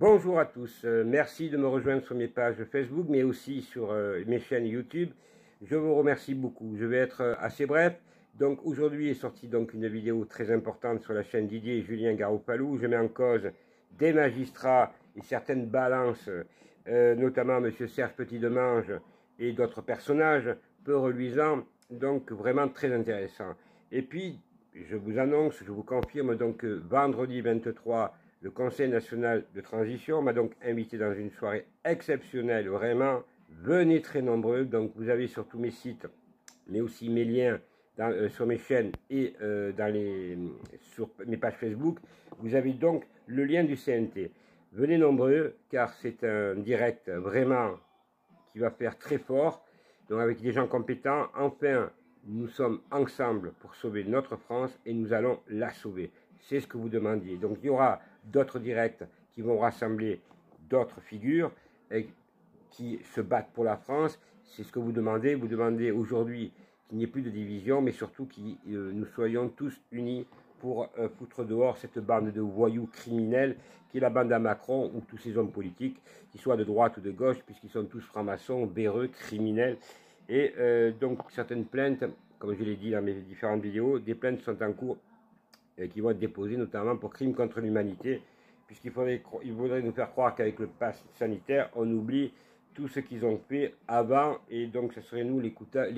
Bonjour à tous, merci de me rejoindre sur mes pages Facebook, mais aussi sur mes chaînes YouTube. Je vous remercie beaucoup. Je vais être assez bref. Donc aujourd'hui est sortie donc une vidéo très importante sur la chaîne Didier et Julien Garoupalou. Je mets en cause des magistrats et certaines balances, notamment M. Serge Petit-Demange et d'autres personnages peu reluisants, donc vraiment très intéressants. Et puis, je vous annonce, je vous confirme donc que vendredi 23, le Conseil national de transition m'a donc invité dans une soirée exceptionnelle, vraiment. Venez très nombreux, donc vous avez sur tous mes sites, mais aussi mes liens sur mes chaînes et sur mes pages Facebook, vous avez donc le lien du CNT. Venez nombreux, car c'est un direct vraiment qui va faire très fort, donc avec des gens compétents. Enfin, nous sommes ensemble pour sauver notre France et nous allons la sauver. C'est ce que vous demandiez. Donc il y aura d'autres directs qui vont rassembler d'autres figures qui se battent pour la France. C'est ce que vous demandez. Vous demandez aujourd'hui qu'il n'y ait plus de division, mais surtout que nous soyons tous unis pour foutre dehors cette bande de voyous criminels qui est la bande à Macron ou tous ces hommes politiques, qu'ils soient de droite ou de gauche, puisqu'ils sont tous francs-maçons, véreux, criminels. Et donc certaines plaintes, comme je l'ai dit dans mes différentes vidéos, des plaintes sont en cours qui vont être déposées notamment pour crimes contre l'humanité, puisqu'il faudrait nous faire croire qu'avec le pass sanitaire, on oublie tout ce qu'ils ont fait avant, et donc ce serait nous les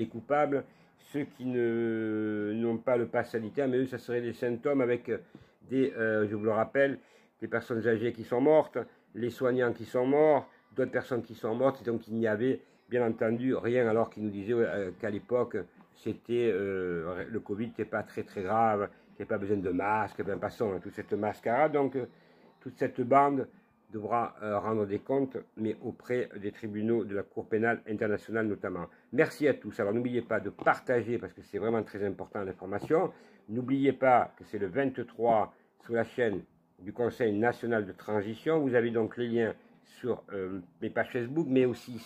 coupables, ceux qui n'ont pas le pass sanitaire, mais eux, ça serait des symptômes avec je vous le rappelle, des personnes âgées qui sont mortes, les soignants qui sont morts, d'autres personnes qui sont mortes, et donc il n'y avait bien entendu rien, alors qu'ils nous disaient qu'à l'époque, c'était le Covid n'était pas très grave, qu'il n'y a pas besoin de masque, ben passons, toute cette mascarade, donc toute cette bande devra rendre des comptes, mais auprès des tribunaux de la Cour pénale internationale notamment. Merci à tous. Alors n'oubliez pas de partager, parce que c'est vraiment très important l'information. N'oubliez pas que c'est le 23 sur la chaîne du Conseil national de transition. Vous avez donc les liens sur mes pages Facebook, mais aussi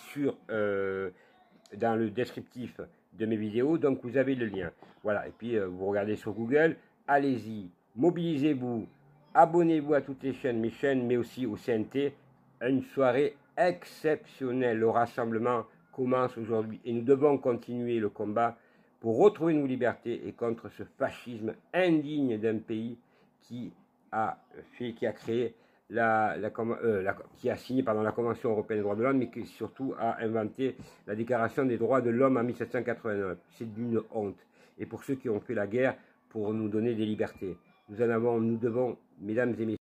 dans le descriptif de mes vidéos, donc vous avez le lien. Voilà, et puis vous regardez sur Google, allez-y, mobilisez-vous, abonnez-vous à toutes les chaînes, mes chaînes, mais aussi au CNT. Une soirée exceptionnelle. Le rassemblement commence aujourd'hui et nous devons continuer le combat pour retrouver nos libertés et contre ce fascisme indigne d'un pays qui a créé qui a signé la Convention européenne des droits de l'homme, mais qui surtout a inventé la Déclaration des droits de l'homme en 1789. C'est d'une honte. Et pour ceux qui ont fait la guerre pour nous donner des libertés, nous devons, mesdames et messieurs,